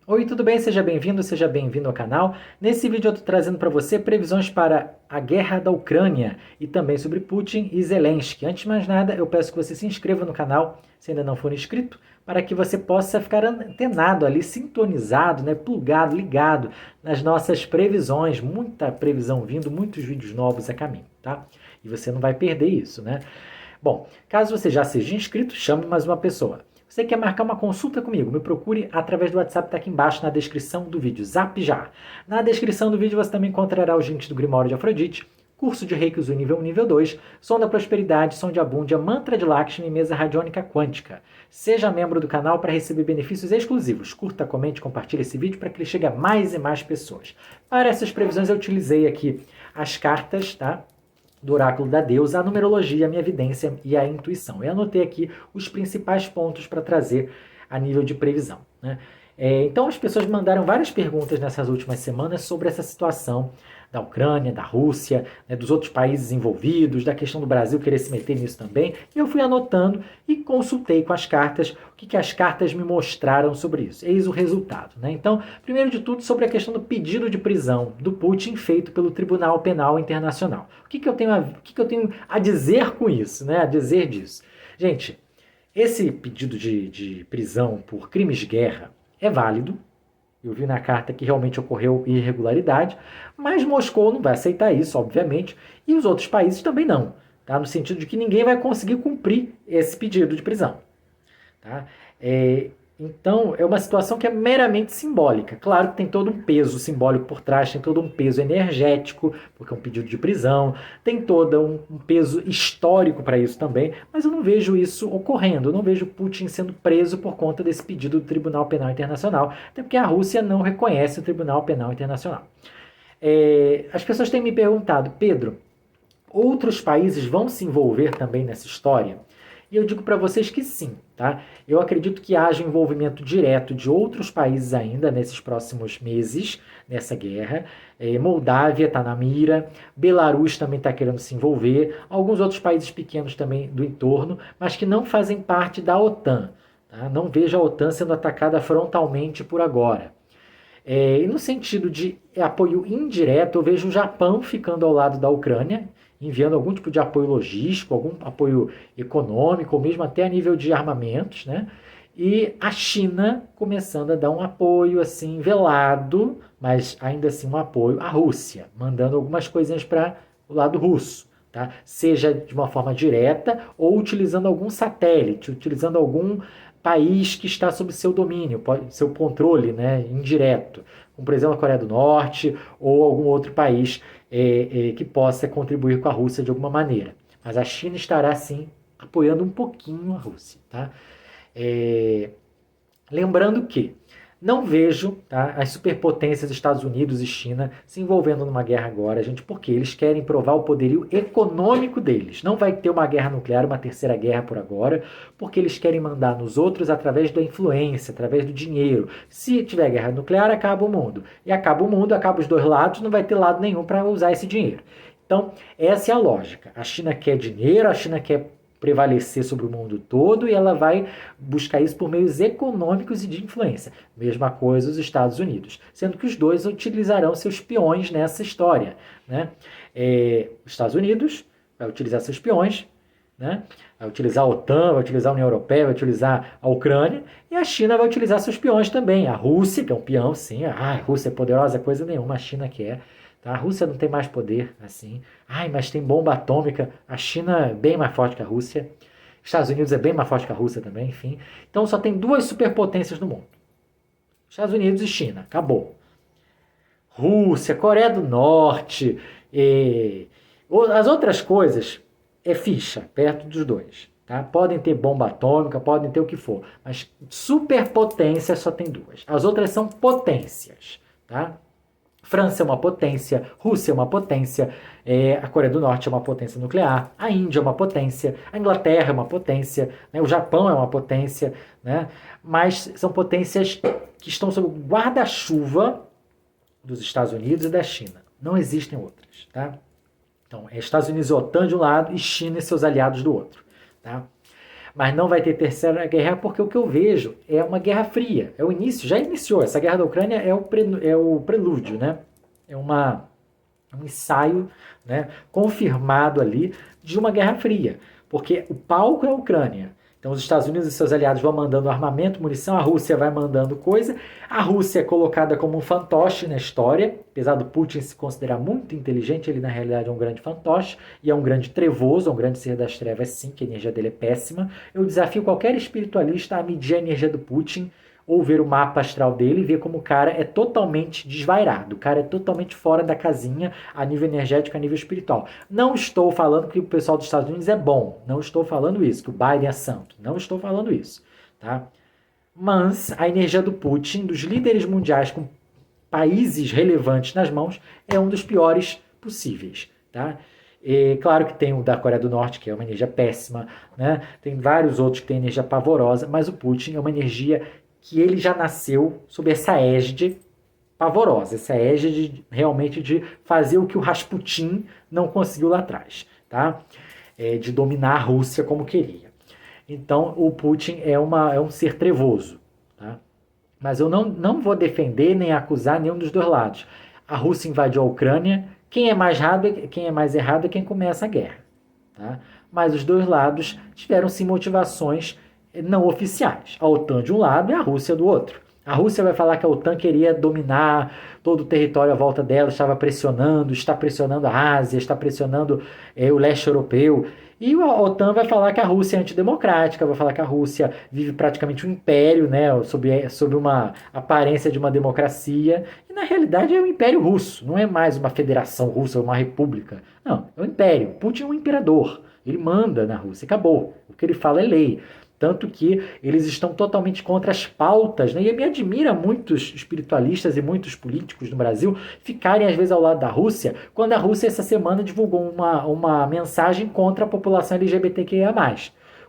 Oi, tudo bem? Seja bem-vindo ao canal. Nesse vídeo eu estou trazendo para você previsões para a guerra da Ucrânia e também sobre Putin e Zelensky. Antes de mais nada, eu peço que você se inscreva no canal, se ainda não for inscrito, para que você possa ficar antenado ali, sintonizado, né, plugado, ligado nas nossas previsões. Muita previsão vindo, muitos vídeos novos a caminho, tá? E você não vai perder isso, né? Bom, caso você já seja inscrito, chame mais uma pessoa. Você quer marcar uma consulta comigo? Me procure através do WhatsApp, está aqui embaixo na descrição do vídeo. Zap já! Na descrição do vídeo você também encontrará os links do Grimório de Afrodite, curso de Reiki Usui nível 1 nível 2, som da prosperidade, som de abúndia, mantra de Lakshmi e mesa radiônica quântica. Seja membro do canal para receber benefícios exclusivos. Curta, comente, compartilhe esse vídeo para que ele chegue a mais e mais pessoas. Para essas previsões eu utilizei aqui as cartas, tá? Do oráculo da deusa, a numerologia, a minha evidência e a intuição. Eu anotei aqui os principais pontos para trazer a nível de previsão, né? Então as pessoas mandaram várias perguntas nessas últimas semanas sobre essa situação da Ucrânia, da Rússia, né, dos outros países envolvidos, da questão do Brasil querer se meter nisso também. E eu fui anotando e consultei com as cartas o que as cartas me mostraram sobre isso. Eis o resultado, né? Então, primeiro de tudo, sobre a questão do pedido de prisão do Putin feito pelo Tribunal Penal Internacional. O que eu tenho a dizer com isso, né? A dizer disso. Gente, esse pedido de prisão por crimes de guerra é válido. Eu vi na carta que realmente ocorreu irregularidade, mas Moscou não vai aceitar isso, obviamente, e os outros países também não, tá? No sentido de que ninguém vai conseguir cumprir esse pedido de prisão, tá? Então, é uma situação que é meramente simbólica. Claro que tem todo um peso simbólico por trás, tem todo um peso energético, porque é um pedido de prisão, tem todo um peso histórico para isso também, mas eu não vejo isso ocorrendo, eu não vejo Putin sendo preso por conta desse pedido do Tribunal Penal Internacional, até porque a Rússia não reconhece o Tribunal Penal Internacional. As pessoas têm me perguntado, Pedro, outros países vão se envolver também nessa história? E eu digo para vocês que sim, tá? Eu acredito que haja envolvimento direto de outros países ainda nesses próximos meses, nessa guerra. Moldávia está na mira, Belarus também está querendo se envolver, alguns outros países pequenos também do entorno, mas que não fazem parte da OTAN. Tá? Não vejo a OTAN sendo atacada frontalmente por agora. E no sentido de apoio indireto, eu vejo o Japão ficando ao lado da Ucrânia, enviando algum tipo de apoio logístico, algum apoio econômico, ou mesmo até a nível de armamentos, né? E a China começando a dar um apoio assim velado, mas ainda assim um apoio à Rússia, mandando algumas coisinhas para o lado russo, tá? Seja de uma forma direta ou utilizando algum satélite, utilizando algum país que está sob seu domínio, seu controle, né, indireto, como por exemplo a Coreia do Norte ou algum outro país que possa contribuir com a Rússia de alguma maneira. Mas a China estará, sim, apoiando um pouquinho a Rússia. Tá? Lembrando que não vejo, tá, as superpotências Estados Unidos e China se envolvendo numa guerra agora, gente, porque eles querem provar o poderio econômico deles. Não vai ter uma guerra nuclear, uma terceira guerra por agora, porque eles querem mandar nos outros através da influência, através do dinheiro. Se tiver guerra nuclear, acaba o mundo. E acaba o mundo, acaba os dois lados, não vai ter lado nenhum para usar esse dinheiro. Então, essa é a lógica. A China quer dinheiro, a China quer prevalecer sobre o mundo todo e ela vai buscar isso por meios econômicos e de influência. Mesma coisa os Estados Unidos, sendo que os dois utilizarão seus peões nessa história, né? Os Estados Unidos vai utilizar seus peões, né? Vai utilizar a OTAN, vai utilizar a União Europeia, vai utilizar a Ucrânia, e a China vai utilizar seus peões também. A Rússia, que é um peão, sim, a Rússia é poderosa, coisa nenhuma, a China quer. A Rússia não tem mais poder assim. Ai, mas tem bomba atômica. A China é bem mais forte que a Rússia. Estados Unidos é bem mais forte que a Rússia também, enfim. Então só tem duas superpotências no mundo. Estados Unidos e China. Acabou. Rússia, Coreia do Norte. As outras coisas é ficha perto dos dois. Tá? Podem ter bomba atômica, podem ter o que for. Mas superpotência só tem duas. As outras são potências. Tá? França é uma potência, Rússia é uma potência, a Coreia do Norte é uma potência nuclear, a Índia é uma potência, a Inglaterra é uma potência, né, o Japão é uma potência, né, mas são potências que estão sob o guarda-chuva dos Estados Unidos e da China. Não existem outras. Tá? Então, Estados Unidos e OTAN de um lado e China e seus aliados do outro. Tá? mas não vai ter terceira guerra porque o que eu vejo é uma guerra fria. É o início, já iniciou. Essa guerra da Ucrânia é o prelúdio, né? É um ensaio, né, confirmado ali de uma guerra fria. Porque o palco é a Ucrânia. Então os Estados Unidos e seus aliados vão mandando armamento, munição, a Rússia vai mandando coisa. A Rússia é colocada como um fantoche na história, apesar do Putin se considerar muito inteligente, ele na realidade é um grande fantoche e é um grande trevoso, é um grande ser das trevas sim, que a energia dele é péssima. Eu desafio qualquer espiritualista a medir a energia do Putin ou ver o mapa astral dele e ver como o cara é totalmente desvairado, o cara é totalmente fora da casinha a nível energético, a nível espiritual. Não estou falando que o pessoal dos Estados Unidos é bom, não estou falando isso, que o Biden é santo, não estou falando isso, tá? Mas a energia do Putin, dos líderes mundiais com países relevantes nas mãos, é um dos piores possíveis, tá? E, claro que tem o da Coreia do Norte, que é uma energia péssima, né? Tem vários outros que têm energia pavorosa, mas o Putin é uma energia que ele já nasceu sob essa égide pavorosa, essa égide realmente de fazer o que o Rasputin não conseguiu lá atrás, tá? De dominar a Rússia como queria. Então, o Putin é um ser trevoso, tá? Mas eu não vou defender nem acusar nenhum dos dois lados. A Rússia invadiu a Ucrânia, quem é mais errado é quem começa a guerra, tá? Mas os dois lados tiveram sim motivações não oficiais. A OTAN de um lado e a Rússia do outro. A Rússia vai falar que a OTAN queria dominar todo o território à volta dela, está pressionando a Ásia, está pressionando o leste europeu. E a OTAN vai falar que a Rússia é antidemocrática, vai falar que a Rússia vive praticamente um império, né, sob uma aparência de uma democracia. E na realidade é o Império Russo, não é mais uma federação russa ou uma república. Não, é um império. Putin é um imperador. Ele manda na Rússia, acabou. O que ele fala é lei. Tanto que eles estão totalmente contra as pautas, né? E me admira muitos espiritualistas e muitos políticos no Brasil ficarem às vezes ao lado da Rússia, quando a Rússia essa semana divulgou uma mensagem contra a população LGBTQIA+.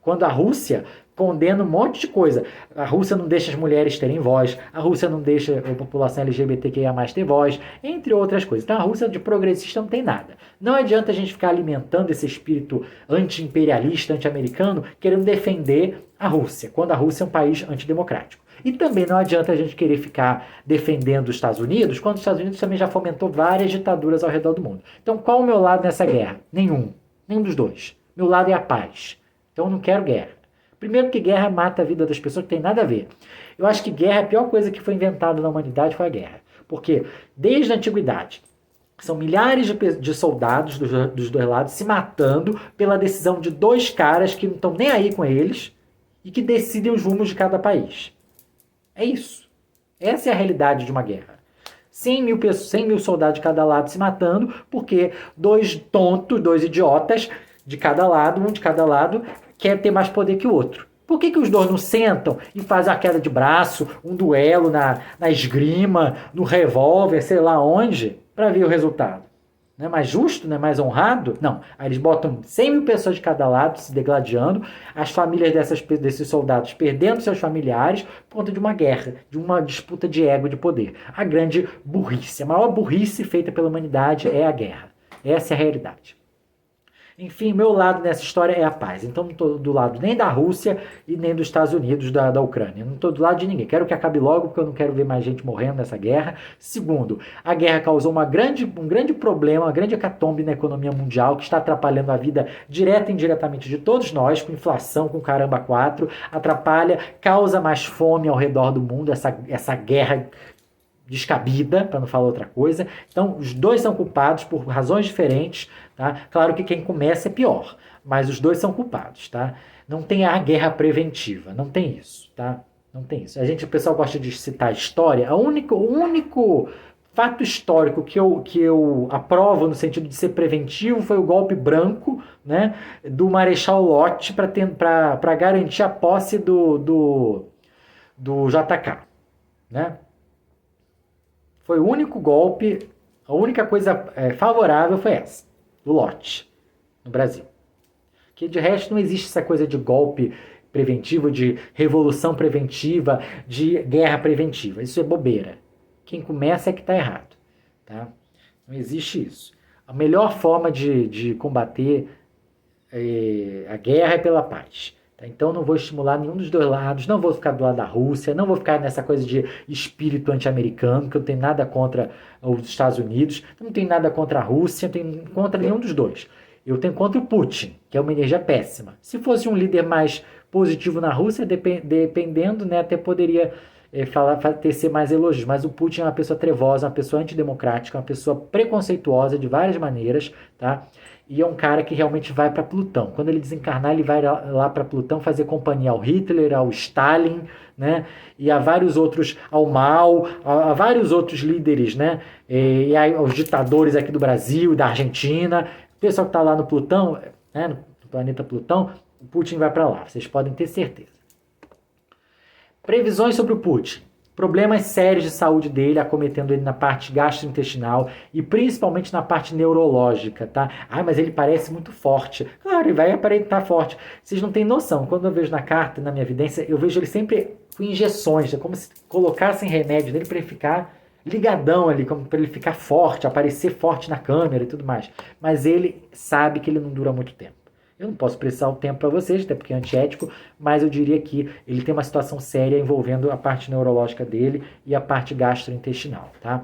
Quando a Rússia condena um monte de coisa. A Rússia não deixa as mulheres terem voz, a Rússia não deixa a população LGBTQIA+ ter voz, entre outras coisas. Então a Rússia de progressista não tem nada. Não adianta a gente ficar alimentando esse espírito anti-imperialista, anti-americano, querendo defender a Rússia, quando a Rússia é um país antidemocrático. E também não adianta a gente querer ficar defendendo os Estados Unidos, quando os Estados Unidos também já fomentou várias ditaduras ao redor do mundo. Então qual o meu lado nessa guerra? Nenhum. Nenhum dos dois. Meu lado é a paz. Então eu não quero guerra. Primeiro que guerra mata a vida das pessoas, que tem nada a ver. Eu acho que guerra, a pior coisa que foi inventada na humanidade foi a guerra. Porque desde a antiguidade, são milhares de soldados dos dois lados se matando pela decisão de dois caras que não estão nem aí com eles e que decidem os rumos de cada país. É isso. Essa é a realidade de uma guerra. 100 mil soldados de cada lado se matando porque dois tontos, dois idiotas de cada lado, um de cada lado, quer ter mais poder que o outro. Por que os dois não sentam e fazem a queda de braço, um duelo na esgrima, no revólver, sei lá onde, para ver o resultado? Não é mais justo? Não é mais honrado? Não. Aí eles botam 100 mil pessoas de cada lado se degladiando, as famílias desses soldados perdendo seus familiares por conta de uma guerra, de uma disputa de ego de poder. A grande burrice, a maior burrice feita pela humanidade é a guerra. Essa é a realidade. Enfim, meu lado nessa história é a paz. Então não estou do lado nem da Rússia e nem dos Estados Unidos, da Ucrânia. Não estou do lado de ninguém. Quero que acabe logo, porque eu não quero ver mais gente morrendo nessa guerra. Segundo, a guerra causou um grande problema, uma grande hecatombe na economia mundial, que está atrapalhando a vida direta e indiretamente de todos nós, com inflação, com caramba 4. Atrapalha, causa mais fome ao redor do mundo, essa guerra descabida, para não falar outra coisa. Então, os dois são culpados por razões diferentes, tá? Claro que quem começa é pior, mas os dois são culpados, tá? Não tem a guerra preventiva, não tem isso, tá? Não tem isso. O pessoal gosta de citar a história. O único fato histórico que eu aprovo no sentido de ser preventivo foi o golpe branco, né, do Marechal Lott para garantir a posse do JK, né? Foi o único golpe, a única coisa favorável foi essa, do Lott, no Brasil. Que de resto não existe essa coisa de golpe preventivo, de revolução preventiva, de guerra preventiva. Isso é bobeira. Quem começa é que está errado. Tá? Não existe isso. A melhor forma de combater a guerra é pela paz. Tá? Então não vou estimular nenhum dos dois lados, não vou ficar do lado da Rússia, não vou ficar nessa coisa de espírito anti-americano, que eu não tenho nada contra os Estados Unidos, não tenho nada contra a Rússia, não tenho contra nenhum dos dois. Eu tenho contra o Putin, que é uma energia péssima. Se fosse um líder mais positivo na Rússia, dependendo, né, até poderia tecer mais elogios. Mas o Putin é uma pessoa trevosa, uma pessoa antidemocrática, uma pessoa preconceituosa de várias maneiras, tá? E é um cara que realmente vai para Plutão. Quando ele desencarnar, ele vai lá para Plutão fazer companhia ao Hitler, ao Stalin, né? E a vários outros, ao Mao, a vários outros líderes, né? E aos ditadores aqui do Brasil, da Argentina. O pessoal que está lá no Plutão, né? No planeta Plutão, o Putin vai para lá. Vocês podem ter certeza. Previsões sobre o Putin. Problemas sérios de saúde dele, acometendo ele na parte gastrointestinal e principalmente na parte neurológica, tá? Ah, mas ele parece muito forte. Claro, ele vai aparentar forte. Vocês não têm noção. Quando eu vejo na carta, na minha evidência, eu vejo ele sempre com injeções. É como se colocassem remédio nele para ele ficar ligadão ali, como para ele ficar forte, aparecer forte na câmera e tudo mais. Mas ele sabe que ele não dura muito tempo. Eu não posso precisar o tempo para vocês, até porque é antiético, mas eu diria que ele tem uma situação séria envolvendo a parte neurológica dele e a parte gastrointestinal, tá?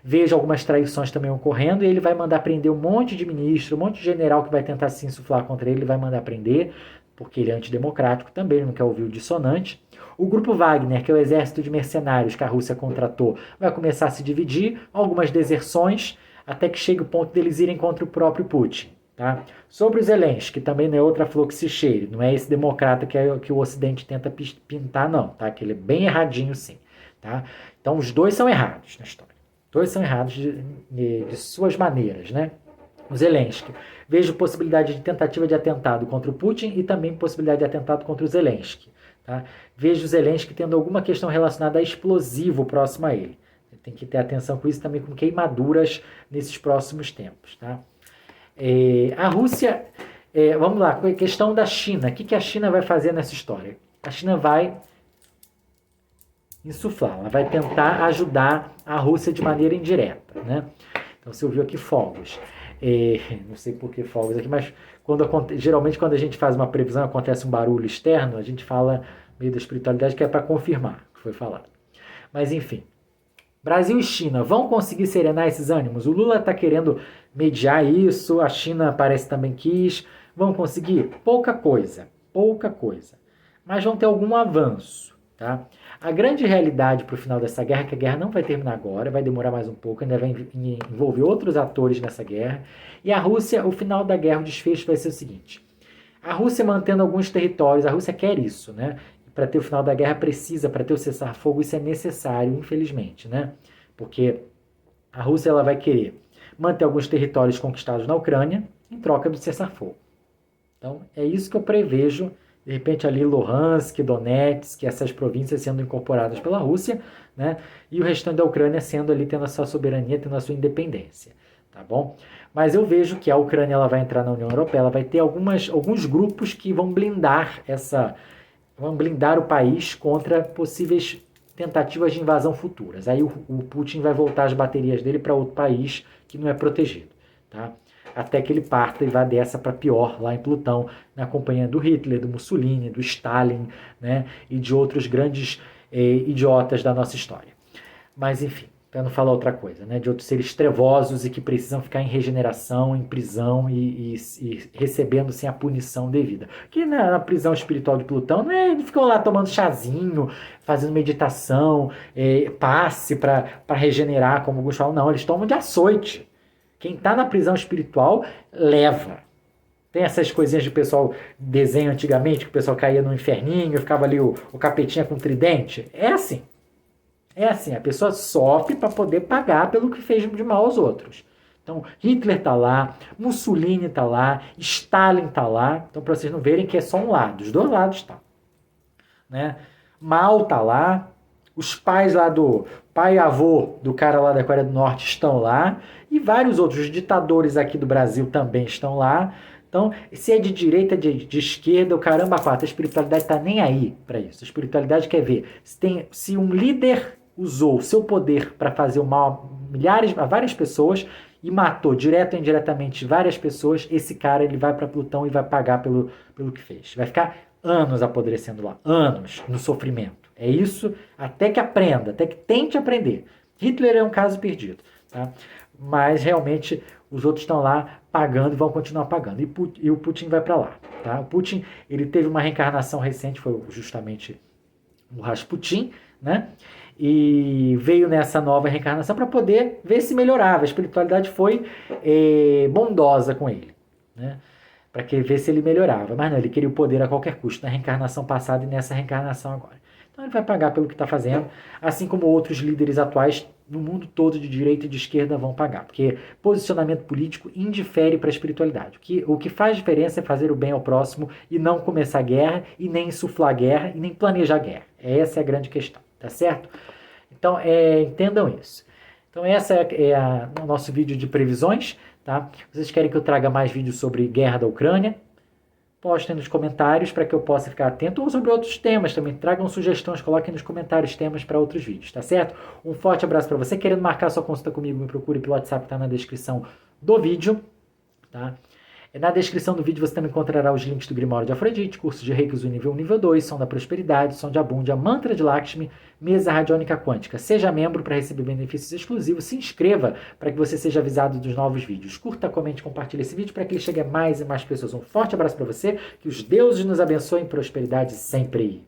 Vejo algumas traições também ocorrendo e ele vai mandar prender um monte de ministro, um monte de general que vai tentar se insuflar contra ele, ele vai mandar prender, porque ele é antidemocrático também, ele não quer ouvir o dissonante. O grupo Wagner, que é o exército de mercenários que a Rússia contratou, vai começar a se dividir, algumas deserções, até que chegue o ponto deles irem contra o próprio Putin. Tá? Sobre o Zelensky, que também não é outra flor que se cheire, não é esse democrata que o Ocidente tenta pintar, não, tá? Que ele é bem erradinho, sim. Tá? Então, os dois são errados na história. Os dois são errados de suas maneiras, né? O Zelensky. Vejo possibilidade de tentativa de atentado contra o Putin e também possibilidade de atentado contra o Zelensky. Tá? Vejo o Zelensky tendo alguma questão relacionada a explosivo próximo a ele. Tem que ter atenção com isso também, com queimaduras nesses próximos tempos, tá? A Rússia, vamos lá, questão da China. O que a China vai fazer nessa história? A China vai insuflar, ela vai tentar ajudar a Rússia de maneira indireta, né? Então você ouviu aqui fogos. Não sei por que fogos aqui, mas geralmente quando a gente faz uma previsão, acontece um barulho externo, a gente fala meio da espiritualidade que é para confirmar o que foi falado. Mas enfim. Brasil e China vão conseguir serenar esses ânimos? O Lula está querendo mediar isso, a China parece também quis. Vão conseguir? Pouca coisa. Mas vão ter algum avanço. Tá? A grande realidade para o final dessa guerra é que a guerra não vai terminar agora, vai demorar mais um pouco, ainda vai envolver outros atores nessa guerra. E a Rússia, o final da guerra, o desfecho vai ser o seguinte. A Rússia mantendo alguns territórios, a Rússia quer isso, né? Para ter o final da guerra precisa, para ter o cessar-fogo, isso é necessário, infelizmente, né? Porque a Rússia ela vai querer manter alguns territórios conquistados na Ucrânia em troca do cessar-fogo. Então, é isso que eu prevejo, de repente ali Luhansk, Donetsk, essas províncias sendo incorporadas pela Rússia, né? E o restante da Ucrânia sendo ali, tendo a sua soberania, tendo a sua independência, tá bom? Mas eu vejo que a Ucrânia ela vai entrar na União Europeia, ela vai ter alguns grupos que vão blindar o país contra possíveis tentativas de invasão futuras. Aí o Putin vai voltar as baterias dele para outro país que não é protegido, tá? Até que ele parta e vá dessa para pior lá em Plutão, na companhia do Hitler, do Mussolini, do Stalin, né? E de outros grandes idiotas da nossa história. Mas enfim, para não falar outra coisa, né? De outros seres trevosos e que precisam ficar em regeneração, em prisão e recebendo sem a punição devida. Que na prisão espiritual de Plutão, não é, eles ficam lá tomando chazinho, fazendo meditação, passe para regenerar, como alguns falam. Não, eles tomam de açoite. Quem está na prisão espiritual, leva. Tem essas coisinhas de pessoal desenho antigamente, que o pessoal caía no inferninho, ficava ali o capetinha com tridente. É assim. É assim, a pessoa sofre para poder pagar pelo que fez de mal aos outros. Então, Hitler está lá, Mussolini está lá, Stalin está lá. Então, para vocês não verem que é só um lado, os dois lados estão. Né? Mao está lá, os pais lá do pai e avô do cara lá da Coreia do Norte estão lá, e vários outros ditadores aqui do Brasil também estão lá. Então, se é de direita, de esquerda, o caramba quatro, a espiritualidade está nem aí para isso. A espiritualidade quer ver se um líder usou o seu poder para fazer o mal a várias pessoas e matou direto ou indiretamente várias pessoas, esse cara ele vai para Plutão e vai pagar pelo que fez. Vai ficar anos apodrecendo lá, anos no sofrimento. É isso, até que aprenda, até que tente aprender. Hitler é um caso perdido, tá? Mas realmente os outros estão lá pagando e vão continuar pagando. E o Putin vai para lá, tá? O Putin, ele teve uma reencarnação recente, foi justamente o Rasputin, né? E veio nessa nova reencarnação para poder ver se melhorava. A espiritualidade foi bondosa com ele, né? Para ver se ele melhorava. Mas não, ele queria o poder a qualquer custo, na reencarnação passada e nessa reencarnação agora. Então ele vai pagar pelo que está fazendo, assim como outros líderes atuais no mundo todo de direita e de esquerda vão pagar, porque posicionamento político indifere para a espiritualidade. O que faz diferença é fazer o bem ao próximo e não começar guerra, e nem insuflar guerra, e nem planejar guerra. Essa é a grande questão, tá certo? Então, entendam isso. Então, essa é o nosso vídeo de previsões, tá? Vocês querem que eu traga mais vídeos sobre guerra da Ucrânia? Postem nos comentários para que eu possa ficar atento, ou sobre outros temas também. Tragam sugestões, coloquem nos comentários temas para outros vídeos, tá certo? Um forte abraço para você. Querendo marcar sua consulta comigo, me procure pelo WhatsApp, que está na descrição do vídeo, tá? Na descrição do vídeo você também encontrará os links do Grimório de Afrodite, curso de Reiki do nível 1 nível 2, som da prosperidade, som de Abundia, mantra de Lakshmi, mesa radiônica quântica. Seja membro para receber benefícios exclusivos, se inscreva para que você seja avisado dos novos vídeos. Curta, comente, compartilhe esse vídeo para que ele chegue a mais e mais pessoas. Um forte abraço para você, que os deuses nos abençoem, prosperidade sempre.